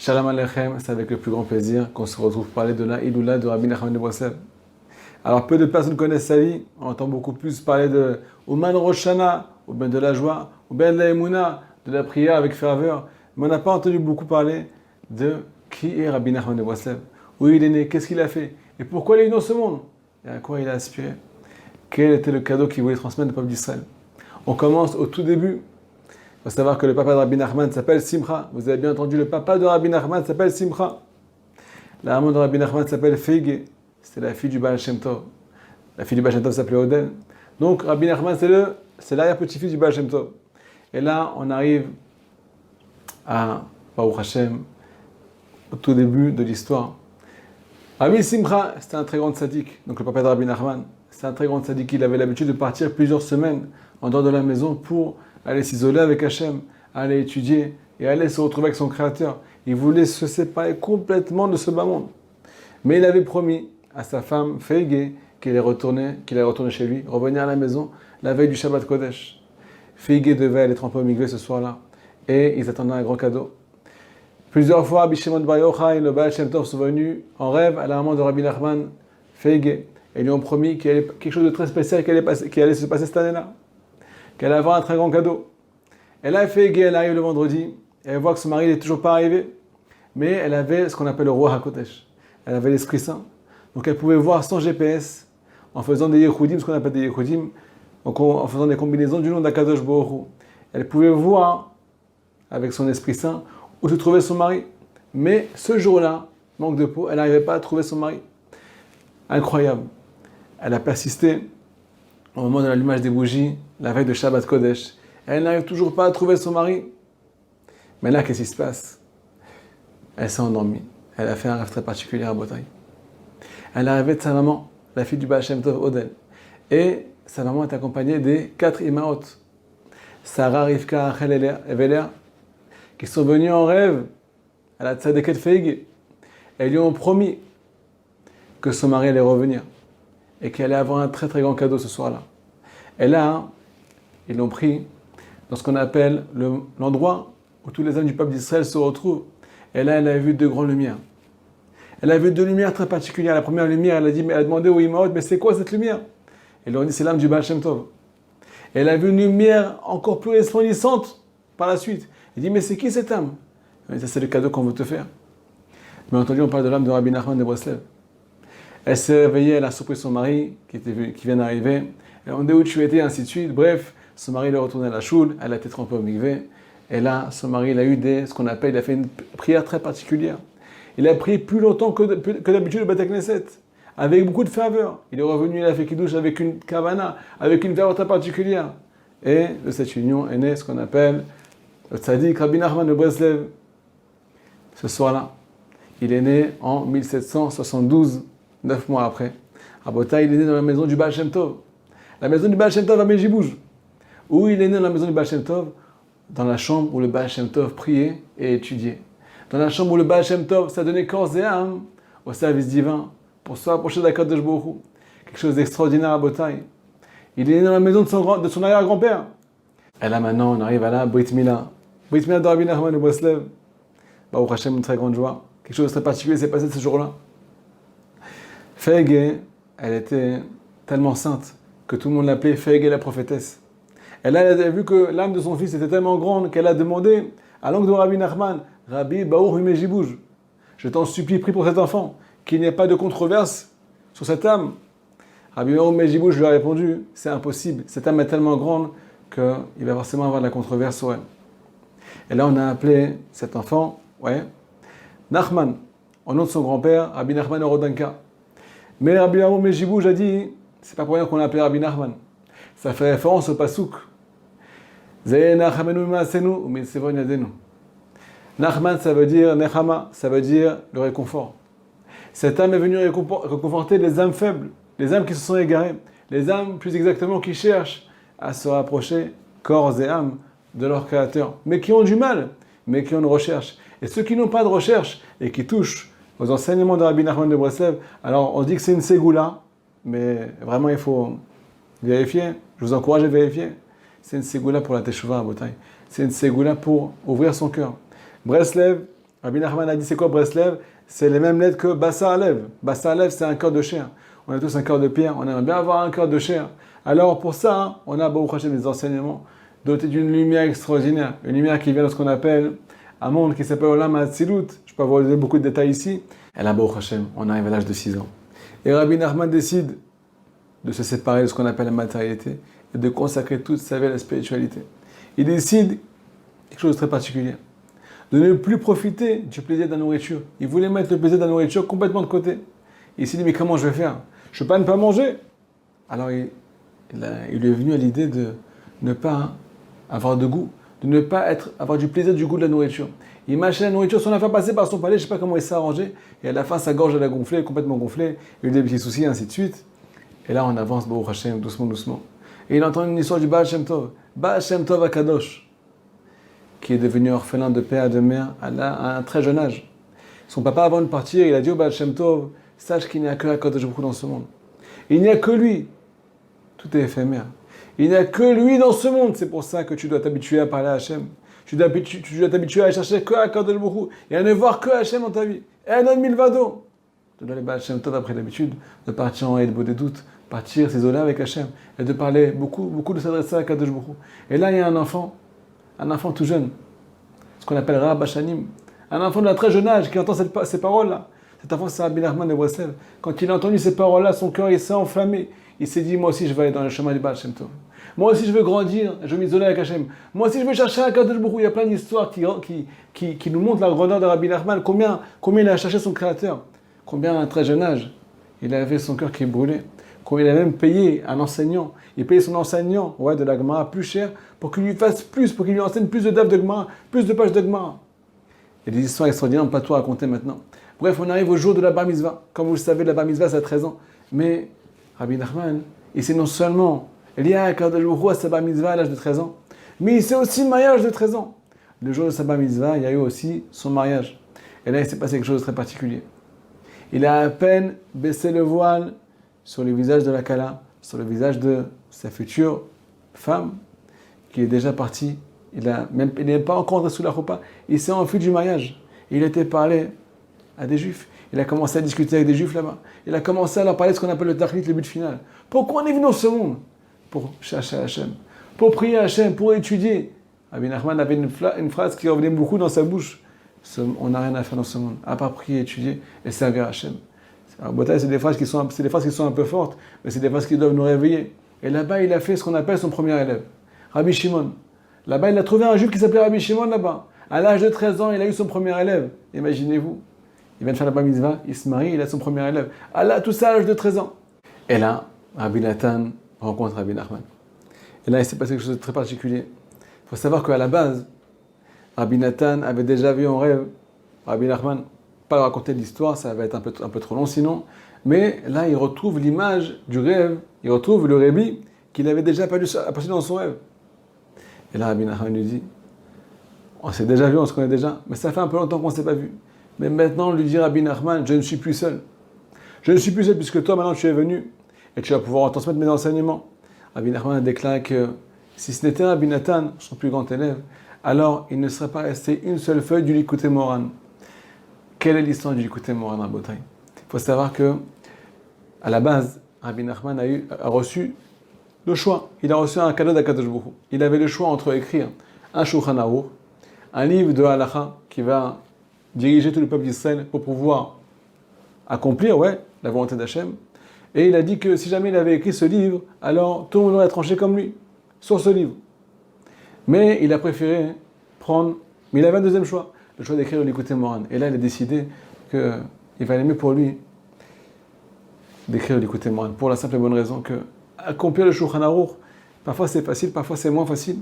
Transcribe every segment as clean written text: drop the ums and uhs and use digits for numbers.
Shalom Aleichem, c'est avec le plus grand plaisir qu'on se retrouve pour parler de la Iloula de Rabbi Nachman de Breslev. Alors peu de personnes connaissent sa vie, on entend beaucoup plus parler de Ouman Rosh Hashanah, ou bien de la joie, ou bien de la Emouna, de la prière avec ferveur, mais on n'a pas entendu beaucoup parler de qui est Rabbi Nachman de Breslev, où il est né, qu'est-ce qu'il a fait, et pourquoi il est dans ce monde, et à quoi il a aspiré, quel était le cadeau qu'il voulait transmettre au peuple d'Israël. On commence au tout début. Il faut savoir que le papa de Rabbi Nachman s'appelle Simcha. Vous avez bien entendu, le papa de Rabbi Nachman s'appelle Simcha. La maman de Rabbi Nachman s'appelle Feige. C'était la fille du Baal Shem Tov. La fille du Baal Shem Tov s'appelait Oden. Donc Rabbi Nachman, c'est l'arrière-petit-fils du Baal Shem Tov. Et là, on arrive à Baruch Hashem, au tout début de l'histoire. Rabbi Simcha, c'était un très grand tzaddik. Donc le papa de Rabbi Nachman, c'était un très grand tzaddik. Il avait l'habitude de partir plusieurs semaines en dehors de la maison pour aller s'isoler avec Hachem, aller étudier et aller se retrouver avec son Créateur. Il voulait se séparer complètement de ce bas monde. Mais il avait promis à sa femme Feige qu'il allait retourner chez lui, revenir à la maison la veille du Shabbat Kodesh. Feige devait aller tremper au mikvé ce soir-là et ils attendaient un grand cadeau. Plusieurs fois, Rabbi Shimon Bar Yochai et le Baal Shem Tov sont venus en rêve à la maman de Rabbi Nachman, Feige, et lui ont promis qu'il y avait quelque chose de très spécial qui allait se passer cette année-là. Qu'elle allait avoir un très grand cadeau. Elle a fait elle arrive le vendredi, et elle voit que son mari n'est toujours pas arrivé, mais elle avait ce qu'on appelle le roi HaKodesh. Elle avait l'Esprit Saint. Donc elle pouvait voir sans GPS, en faisant des Yehudim, ce qu'on appelle des Yehudim, en faisant des combinaisons du nom d'Akadosh Baruch Hu. Elle pouvait voir, avec son Esprit Saint, où se trouvait son mari. Mais ce jour-là, manque de peau, elle n'arrivait pas à trouver son mari. Incroyable. Elle a persisté au moment de l'allumage des bougies, la veille de Shabbat Kodesh. Elle n'arrive toujours pas à trouver son mari. Mais là, qu'est-ce qui se passe? Elle s'est endormie. Elle a fait un rêve très particulier à Botaï. Elle est arrivée de sa maman, la fille du Baal Shem Tov, Oden. Et sa maman est accompagnée des 4 Imaot, Sarah, Rivka, Rachel et Léa, qui sont venues en rêve à la Tzadeket Feig. Elles lui ont promis que son mari allait revenir et qu'elle allait avoir un très très grand cadeau ce soir-là. Et là, ils l'ont pris dans ce qu'on appelle l'endroit où tous les hommes du peuple d'Israël se retrouvent. Et là, elle a vu 2 grandes lumières. Elle a vu 2 lumières très particulière. La première lumière, elle a demandé au Imaot, mais c'est quoi cette lumière? Ils lui ont dit, c'est l'âme du Baal Shem Tov. Et elle a vu une lumière encore plus resplendissante par la suite. Il dit, mais c'est qui cette âme? Elle dit, ça c'est le cadeau qu'on veut te faire. Bien entendu, on parle de l'âme de Rabbi Nachman de Breslev. Elle s'est réveillée, elle a surpris son mari qui vient d'arriver. Elle a dit où tu étais, ainsi de suite. Bref, son mari est retourné à la choule, elle a été trempée au mikvé. Et là, son mari, il a eu il a fait une prière très particulière. Il a prié plus longtemps que d'habitude au Beth Knesset, avec beaucoup de ferveur. Il est revenu, il a fait kiddush avec une kavana, avec une ferveur très particulière. Et de cette union est né ce qu'on appelle le tzaddik Rabbi Nachman de Breslev. Ce soir-là, il est né en 1772, 9 mois après. À Botaï, il est né dans la maison du Baal Shem Tov. La maison du Baal Shem Tov à Mejibouj. Où il est né dans la maison du Baal Shem Tov? Dans la chambre où le Baal Shem Tov priait et étudiait. Dans la chambre où le Baal Shem Tov, ça donnait corps et âme au service divin pour se rapprocher d'Akadosh Baruch Hu. Quelque chose d'extraordinaire à Botaï. Il est né dans la maison de son arrière-grand-père. Et là maintenant, on arrive à la Brit Mila. Brit Mila de Rabbi Nachman de Breslev. Baruch Hashem, une très grande joie. Quelque chose de très particulier s'est passé ce jour-là. Feige, elle était tellement sainte que tout le monde l'appelait Feige la prophétesse. Et là, elle a vu que l'âme de son fils était tellement grande qu'elle a demandé à l'oncle de Rabbi Nachman, Rabbi Baruch Mejibouj, je t'en supplie, prie pour cet enfant, qu'il n'y ait pas de controverse sur cette âme. Rabbi Baruch Mejibouj lui a répondu, c'est impossible, cette âme est tellement grande qu'il va forcément avoir de la controverse sur elle. Et là, on a appelé cet enfant, Nachman, au nom de son grand-père, Rabbi Nachman Orodanka. Mais Rabbi Baruch Mejibouj a dit, c'est pas pour rien qu'on l'a appelé Rabbi Nachman. Ça fait référence au pasouk. Nachman, ça veut dire Nechama, ça veut dire le réconfort. Cette âme est venue réconforter les âmes faibles, les âmes qui se sont égarées, les âmes plus exactement qui cherchent à se rapprocher, corps et âme, de leur Créateur, mais qui ont du mal, mais qui ont une recherche. Et ceux qui n'ont pas de recherche et qui touchent aux enseignements de Rabbi Nachman de Breslev, alors on dit que c'est une ségoula, mais vraiment il faut vérifier. Je vous encourage à vérifier. C'est une ségoula pour la Teshuvah à Botaï. C'est une ségoula pour ouvrir son cœur. Breslev, Rabbi Nachman a dit, c'est quoi Breslev? C'est les mêmes lettres que Bassa Alev. Bassa Alev, c'est un cœur de chair. On a tous un cœur de pierre, on aimerait bien avoir un cœur de chair. Alors pour ça, on a Baruch Hashem des enseignements dotés d'une lumière extraordinaire. Une lumière qui vient de ce qu'on appelle un monde qui s'appelle Olam HaTzilut. Je peux avoir beaucoup de détails ici. Et là, Baruch Hashem, on arrive à l'âge de 6 ans. Et Rabbi Nachman décide de se séparer de ce qu'on appelle la matérialité et de consacrer toute sa vie à la spiritualité. Il décide quelque chose de très particulier, de ne plus profiter du plaisir de la nourriture. Il voulait mettre le plaisir de la nourriture complètement de côté. Il s'est dit, mais comment je vais faire? Je ne peux pas manger. Alors il lui est venu à l'idée de ne pas avoir de goût, de ne pas avoir du plaisir du goût de la nourriture. Il mâchait la nourriture sans la faire passer par son palais, je ne sais pas comment il s'est arrangé, et à la fin sa gorge elle a gonflé, complètement gonflé, il a eu des petits soucis, et ainsi de suite. Et là on avance, Baruch Hashem, doucement, doucement. Et il entend une histoire du Baal Shem Tov Akadosh, qui est devenu orphelin de père et de mère à un très jeune âge. Son papa, avant de partir, il a dit au Baal Shem Tov, sache qu'il n'y a que Akadosh Baruch Hu dans ce monde. Il n'y a que lui. Tout est éphémère. Il n'y a que lui dans ce monde. C'est pour ça que tu dois t'habituer à parler à Hachem. Tu dois t'habituer à chercher que Akadosh Baruch Hu et à ne voir que Hachem dans ta vie. Et un milvado. Tu dois aller à Hachem, toi, après l'habitude de partir en Eid des doutes, partir s'isoler avec Hachem et de parler beaucoup de s'adresser à Akadosh Baruch Hu. Et là, il y a un enfant tout jeune, ce qu'on appelle Rab Hashanim, un enfant d'un très jeune âge qui entend ces paroles-là. Cet enfant, c'est Rabbi Nachman de Breslev. Quand il a entendu ces paroles-là, son cœur il s'est enflammé. Il s'est dit, moi aussi je vais aller dans le chemin du Baal Shem Tov. Moi aussi je veux grandir, je vais m'isoler avec Hachem. Moi aussi je veux chercher un Kadosh Baruch Hu. Il y a plein d'histoires qui nous montrent la grandeur de Rabbi Nachman, combien il a cherché son Créateur, combien à un très jeune âge, il avait son cœur qui brûlait, combien il a même payé un enseignant. Il payait son enseignant de la Gemara plus cher pour qu'il lui fasse plus, pour qu'il lui enseigne plus de daf de Gemara, plus de pages de Gemara. Il y a des histoires extraordinaires, on ne peut pas tout raconter maintenant. Bref, on arrive au jour de la Bar Mitzvah. Comme vous le savez, la Bar Mitzvah, c'est à 13 ans. Mais Rabbi Nachman, il sait non seulement lié à Akadosh Baruch Hu à sa Bar Mitzvah à l'âge de 13 ans, mais il sait aussi le mariage de 13 ans. Le jour de sa Bar Mitzvah, il y a eu aussi son mariage. Et là, il s'est passé quelque chose de très particulier. Il a à peine baissé le voile sur le visage de la Kala, sur le visage de sa future femme, qui est déjà partie. Il n'est pas encore entré sous la choupa. Il s'est enfui du mariage. Il était parlé à des juifs. Il a commencé à discuter avec des juifs là-bas. Il a commencé à leur parler de ce qu'on appelle le tachlit, le but final. Pourquoi on est venu dans ce monde? Pour chercher Hachem, pour prier Hachem, pour étudier. Rabbi Nachman avait une phrase qui revenait beaucoup dans sa bouche. On n'a rien à faire dans ce monde, à part prier, étudier et servir Hachem. Alors, c'est des phrases qui sont un peu fortes, mais c'est des phrases qui doivent nous réveiller. Et là-bas, il a fait ce qu'on appelle son premier élève, Rabbi Shimon. Là-bas, il a trouvé un juif qui s'appelait Rabbi Shimon là-bas. À l'âge de 13 ans, il a eu son premier élève. Imaginez-vous. Il vient de faire la bar mitzvah, il se marie, il a son premier élève. Tout ça à l'âge de 13 ans. Et là, Rabbi Nathan rencontre Rabbi Nachman. Et là, il s'est passé quelque chose de très particulier. Il faut savoir qu'à la base, Rabbi Nathan avait déjà vu en rêve Rabbi Nachman. Pas raconter l'histoire, ça va être un peu trop long sinon. Mais là, il retrouve l'image du rêve, il retrouve le Rébi qu'il avait déjà aperçu dans son rêve. Et là, Rabbi Nachman lui dit, on s'est déjà vu, on se connaît déjà, mais ça fait un peu longtemps qu'on ne s'est pas vu. Mais maintenant, lui dit Rabbi Nachman, je ne suis plus seul. Je ne suis plus seul puisque toi, maintenant, tu es venu et tu vas pouvoir transmettre mes enseignements. Rabbi Nachman a déclaré que si ce n'était Rabbi Nathan, son plus grand élève, alors il ne serait pas resté une seule feuille du Likutei Moharan. Quelle est l'histoire du Likutei Moharan, Rabotai? Il faut savoir que, à la base, Rabbi Nachman a reçu le choix. Il a reçu un cadeau d'Akadosh Baruch Hu. Il avait le choix entre écrire un Shulchan Aruch, un livre de Halacha qui va diriger tout le peuple d'Israël pour pouvoir accomplir la volonté d'Hachem. Et il a dit que si jamais il avait écrit ce livre, alors tout le monde aurait tranché comme lui, sur ce livre. Mais il a préféré mais il avait un deuxième choix, le choix d'écrire le Likutei Moharan. Et là, il a décidé qu'il valait mieux pour lui d'écrire le Likutei Moharan, pour la simple et bonne raison que accomplir le Shulchan Aruch, parfois c'est facile, parfois c'est moins facile.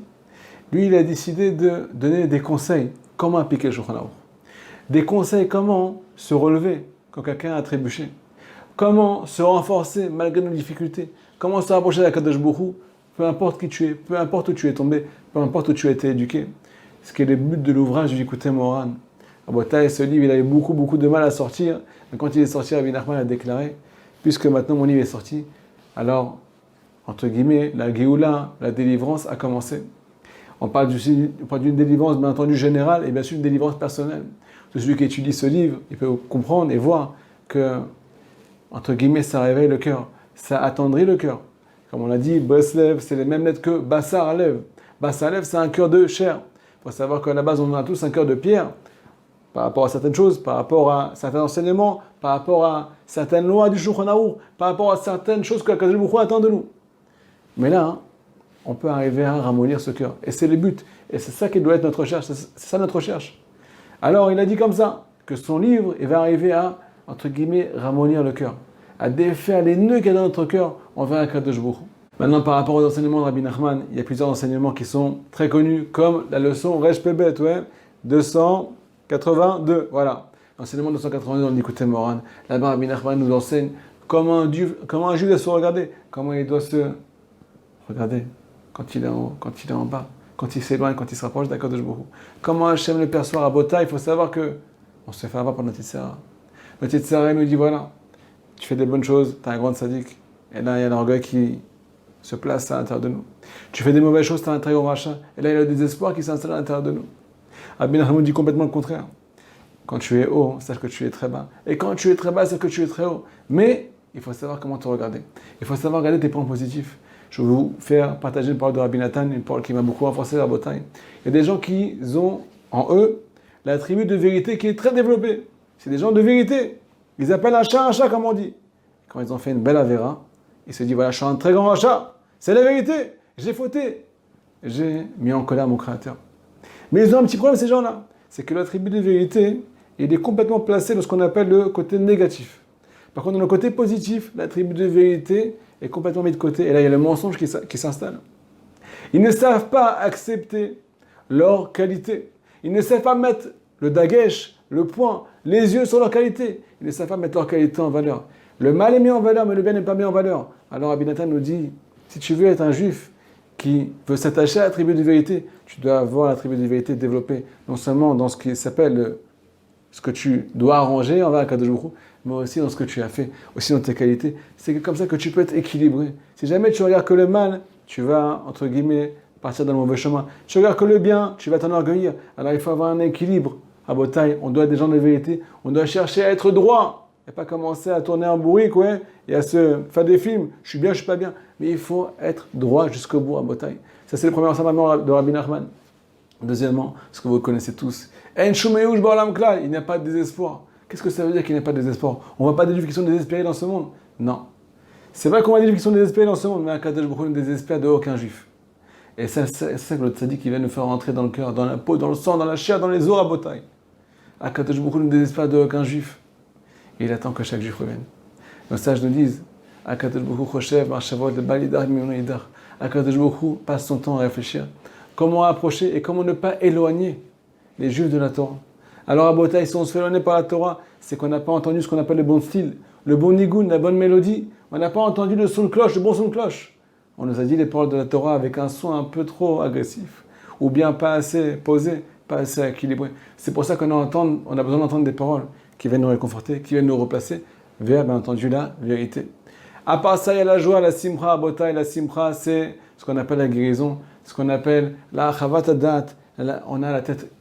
Lui, il a décidé de donner des conseils, comment appliquer le Shulchan Aruch. Des conseils, comment se relever quand quelqu'un a trébuché. Comment se renforcer malgré nos difficultés. Comment se rapprocher d'Akadosh Baruch Hu, peu importe qui tu es, peu importe où tu es tombé, peu importe où tu as été éduqué. Ce qui est le but de l'ouvrage du Likutei Moharan. Ce livre, il avait beaucoup de mal à sortir. Mais quand il est sorti, Rabbi Nachman a déclaré, puisque maintenant mon livre est sorti, alors, entre guillemets, la Géoula, la délivrance a commencé. On parle d'une délivrance, bien entendu, générale et bien sûr une délivrance personnelle. Tout celui qui étudie ce livre, il peut comprendre et voir que, entre guillemets, ça réveille le cœur, ça attendrit le cœur. Comme on l'a dit, Breslev, c'est les mêmes lettres que Bassar Alev. Bassar Alev, c'est un cœur de chair. Il faut savoir qu'à la base, on a tous un cœur de pierre par rapport à certaines choses, par rapport à certains enseignements, par rapport à certaines lois du Shulchan Aruch, par rapport à certaines choses que Akadosh Baruch Hu attend de nous. Mais là, on peut arriver à ramollir ce cœur. Et c'est le but. Et c'est ça qui doit être notre recherche. C'est ça notre recherche. Alors, il a dit comme ça, que son livre, il va arriver à, entre guillemets, ramollir le cœur, à défaire les nœuds qu'il y a dans notre cœur envers Akadosh Baruch Hu. Maintenant, par rapport aux enseignements de Rabbi Nachman, il y a plusieurs enseignements qui sont très connus, comme la leçon Resh Pebet, 282. Voilà. L'enseignement 282 dans l'Ikutei Moharan. Là-bas, Rabbi Nachman nous enseigne comment un juif doit se regarder, comment il doit se regarder quand il est en haut, quand il est en bas, quand il s'éloigne, quand il se rapproche d'Akadosh Baruch Hu. Comment Hachem le perçoit à Bota, il faut savoir que on se fait avoir par notre Yitzhara. Notre Yitzhara nous dit voilà, tu fais des bonnes choses, tu as un grand sadique. Et là, il y a l'orgueil qui se place à l'intérieur de nous. Tu fais des mauvaises choses, tu as un très grand rachat. Et là, il y a le désespoir qui s'installe à l'intérieur de nous. Rabbi Nachman dit complètement le contraire. Quand tu es haut, sache que tu es très bas. Et quand tu es très bas, sache que tu es très haut. Mais il faut savoir comment te regarder. Il faut savoir regarder tes points positifs. Je vais vous faire partager une parole de Rabbi Nathan, une parole qui m'a beaucoup renforcé la bataille. Il y a des gens qui ont en eux l'attribut de vérité qui est très développé. C'est des gens de vérité. Ils appellent un chat, comme on dit. Quand ils ont fait une belle avéra, ils se disent voilà, je suis un très grand rachat. C'est la vérité. J'ai fauté. J'ai mis en colère mon créateur. Mais ils ont un petit problème, ces gens-là. C'est que l'attribut de vérité, il est complètement placé dans ce qu'on appelle le côté négatif. Par contre, dans le côté positif, l'attribut de vérité est complètement mis de côté. Et là, il y a le mensonge qui s'installe. Ils ne savent pas accepter leur qualité. Ils ne savent pas mettre le dagesh, le point, les yeux sur leur qualité. Ils ne savent pas mettre leur qualité en valeur. Le mal est mis en valeur, mais le bien n'est pas mis en valeur. Alors, Rabbi Nathan nous dit, si tu veux être un juif qui veut s'attacher à l'attribut de vérité, tu dois avoir l'attribut de vérité développé, non seulement dans ce qui s'appelle ce que tu dois arranger envers Akadosh Baruch Hu, mais aussi dans ce que tu as fait, aussi dans tes qualités. C'est comme ça que tu peux être équilibré. Si jamais tu regardes que le mal, tu vas, entre guillemets, partir dans le mauvais chemin. Tu regardes que le bien, tu vas t'enorgueillir. Alors il faut avoir un équilibre. À Botaï, on doit être des gens de vérité. On doit chercher à être droit. Et pas commencer à tourner en bourrique, et à se faire des films. Je suis bien, je suis pas bien. Mais il faut être droit jusqu'au bout à Botaï. Ça, c'est le premier enseignement de Rabbi Nachman. Deuxièmement, ce que vous connaissez tous. Il n'y a pas de désespoir. Qu'est-ce que ça veut dire qu'il n'y a pas de désespoir? On ne voit pas des juifs qui sont désespérés dans ce monde. Non. C'est vrai qu'on voit des juifs qui sont désespérés dans ce monde, mais Akadosh Baruch Hu ne désespère de aucun juif. Et c'est ça que le tzaddik qui vient nous faire rentrer dans le cœur, dans la peau, dans le sang, dans la chair, dans les os à Botaï. Akadosh Baruch Hu ne désespère de aucun juif. Et il attend que chaque juif revienne. Nos sages nous disent Akadosh Baruch Hu choshev marchavot le balidar mimon idar. Akadosh Baruch Hu passe son temps à réfléchir. Comment approcher et comment ne pas éloigner les juifs de la Torah. Alors à Botaï, si on se fait éloigner par la Torah, c'est qu'on n'a pas entendu ce qu'on appelle le bon style, le bon nigoun, la bonne mélodie. On n'a pas entendu le son de cloche, le bon son de cloche. On nous a dit les paroles de la Torah avec un son un peu trop agressif, ou bien pas assez posé, pas assez équilibré. C'est pour ça qu'on a besoin d'entendre des paroles qui viennent nous réconforter, qui viennent nous replacer vers, bien entendu, la vérité. À part ça, il y a la joie, la simcha à Botaï. La simcha, c'est ce qu'on appelle la guérison, ce qu'on appelle la chavat adat. On a la tête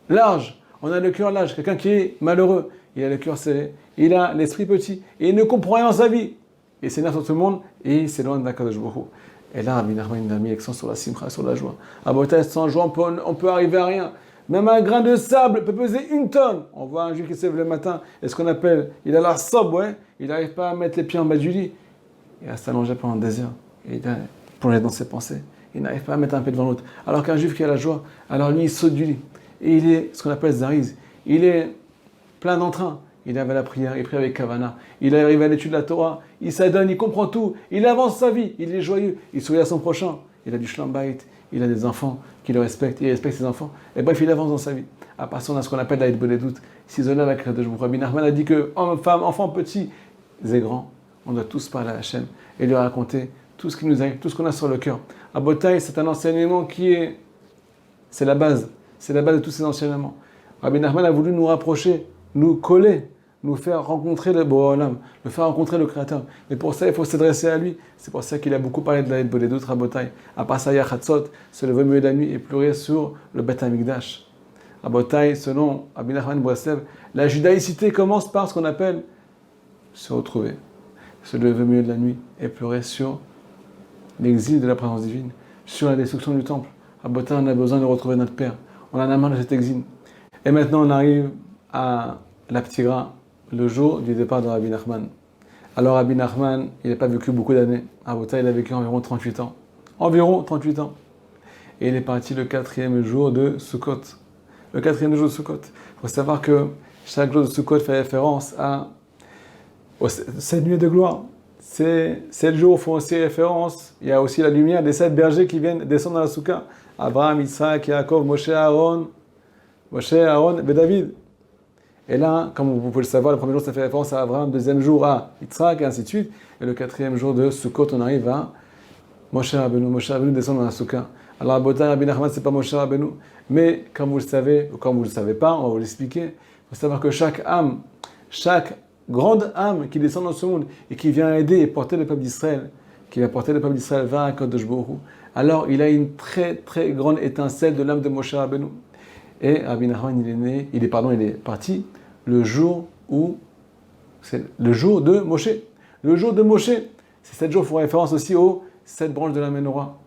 large, on a le cœur large. Quelqu'un qui est malheureux, il a le cœur serré, il a l'esprit petit, et il ne comprend rien dans sa vie. Il s'énerve sur tout le monde, et il s'éloigne d'Akadosh Baruch Hu. Et là, Rabbi Nachman a mis l'accent sur la simcha, sur la joie. À Botaï, sans joie, on peut arriver à rien. Même un grain de sable peut peser 1 tonne. On voit un juif qui se lève le matin, et ce qu'on appelle, il a l'air sobre, il n'arrive pas à mettre les pieds en bas du lit. Il va s'allonger pendant des heures, et il est plongé dans ses pensées. Il n'arrive pas à mettre un pied devant l'autre. Alors qu'un juif qui a la joie, alors lui, il saute du lit. Et il est ce qu'on appelle zariz. Il est plein d'entrain. Il arrive à la prière, il prie avec Kavana. Il arrive à l'étude de la Torah. Il s'adonne, il comprend tout. Il avance sa vie. Il est joyeux. Il sourit à son prochain. Il a du shlam bayit. Il a des enfants qui le respectent. Il respecte ses enfants. Et bref, il avance dans sa vie. À part ça, on a ce qu'on appelle la hitboledut. S'isoler à la création de Rabbi Nachman a dit que homme, femme, enfant, petit et grand, on doit tous parler à Hachem et lui raconter tout ce qui nous arrive, tout ce qu'on a sur le cœur. À Botaï, c'est un enseignement c'est la base. C'est la base de tous ces enseignements. Rabbi Nachman a voulu nous rapprocher, nous coller nous faire rencontrer le Bo'olam, nous faire rencontrer le Créateur. Mais pour ça, il faut s'adresser à lui. C'est pour ça qu'il a beaucoup parlé de la Boledut Rabotai. À part ça, Yachatzot, se lever au milieu de la nuit et pleurer sur le Beth Amikdash. Rabotai, selon Rabbi Nachman de Breslev, la judaïcité commence par ce qu'on appelle se retrouver, se lever au milieu de la nuit et pleurer sur l'exil de la présence divine, sur la destruction du temple. Rabotai, on a besoin de retrouver notre Père. On en a marre de cet exil. Et maintenant, on arrive à la Ptira, le jour du départ de Rabbi Nachman. Alors Rabbi Nachman, il n'a pas vécu beaucoup d'années. Rabotai, il a vécu environ 38 ans. Environ 38 ans. Et il est parti le 4e jour de Sukkot. Le 4e jour de Sukkot. Il faut savoir que chaque jour de Sukkot fait référence à cette nuit de gloire. C'est 7 jours où font aussi référence. Il y a aussi la lumière des 7 bergers qui viennent descendre dans la Soukha. Abraham, Yitzhak, Yaakov, Moshe, Aaron et David. Et là, comme vous pouvez le savoir, le premier jour, ça fait référence à Abraham, le 2e jour à Yitzhak, et ainsi de suite. Et le 4e jour de Sukkot, on arrive à Moshe Rabbeinu. Moshe Rabbeinu descend dans la Soukha. Alors, Rabbi Nachman, c'est pas Moshe Rabbeinu. Mais, comme vous le savez, ou comme vous ne le savez pas, on va vous l'expliquer. Il faut savoir que chaque âme, chaque grande âme qui descend dans ce monde et qui vient aider et porter le peuple d'Israël, qui va porter le peuple d'Israël vers Kadosh Baruch Hu, alors il a une très très grande étincelle de l'âme de Moshe Rabbeinu. Et Rabbi Nachman, il est parti le jour c'est le jour de Moshe. Le jour de Moshe, ces 7 jours font référence aussi aux 7 branches de la Ménorah.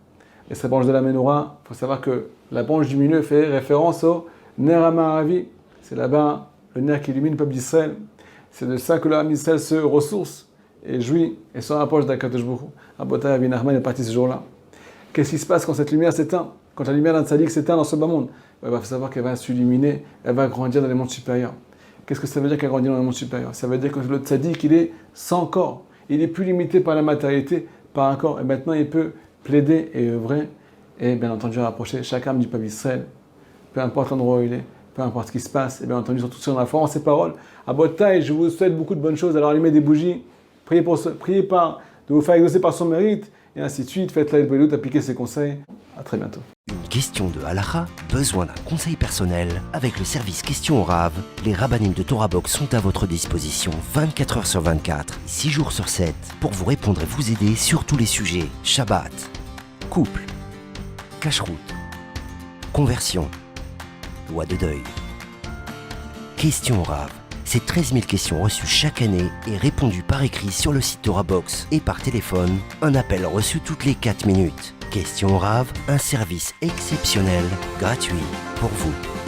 Les 7 branches de la Ménorah, il faut savoir que la branche du milieu fait référence au Ner HaMa'aravi. C'est là-bas le nerf qui illumine le peuple d'Israël. C'est de ça que le peuple d'Israël se ressource et jouit et se rapproche d'Akadosh Baruch Hu. Rabotai, Rabbi Nachman est parti ce jour-là. Qu'est-ce qui se passe quand cette lumière s'éteint? Quand la lumière d'un tzaddik s'éteint dans ce bas monde? Il va savoir qu'elle va s'illuminer, elle va grandir dans les mondes supérieurs. Qu'est-ce que ça veut dire qu'elle grandit dans les mondes supérieurs? Ça veut dire que le tzaddik, il est sans corps. Il n'est plus limité par la matérialité, par un corps. Et maintenant, il peut plaider et œuvrer et bien entendu rapprocher chaque âme du peuple d'Israël. Peu importe l'endroit où il est, peu importe ce qui se passe, et bien entendu, surtout si on a foi en ses paroles. À Botaï, je vous souhaite beaucoup de bonnes choses. Alors allumez des bougies, priez de vous faire exaucer par son mérite, et ainsi de suite. Faites la Belout, appliquez ses conseils. À très bientôt. Une question de halakha, besoin d'un conseil personnel? Avec le service Questions au Rav, les rabbinim de Torah Box sont à votre disposition 24 heures sur 24, 6 jours sur 7, pour vous répondre et vous aider sur tous les sujets. Shabbat, couple, cacheroute, conversion, loi de deuil. Questions au Rav, c'est 13 000 questions reçues chaque année et répondues par écrit sur le site Torah Box et par téléphone, un appel reçu toutes les 4 minutes. Questions au Rav, un service exceptionnel, gratuit pour vous.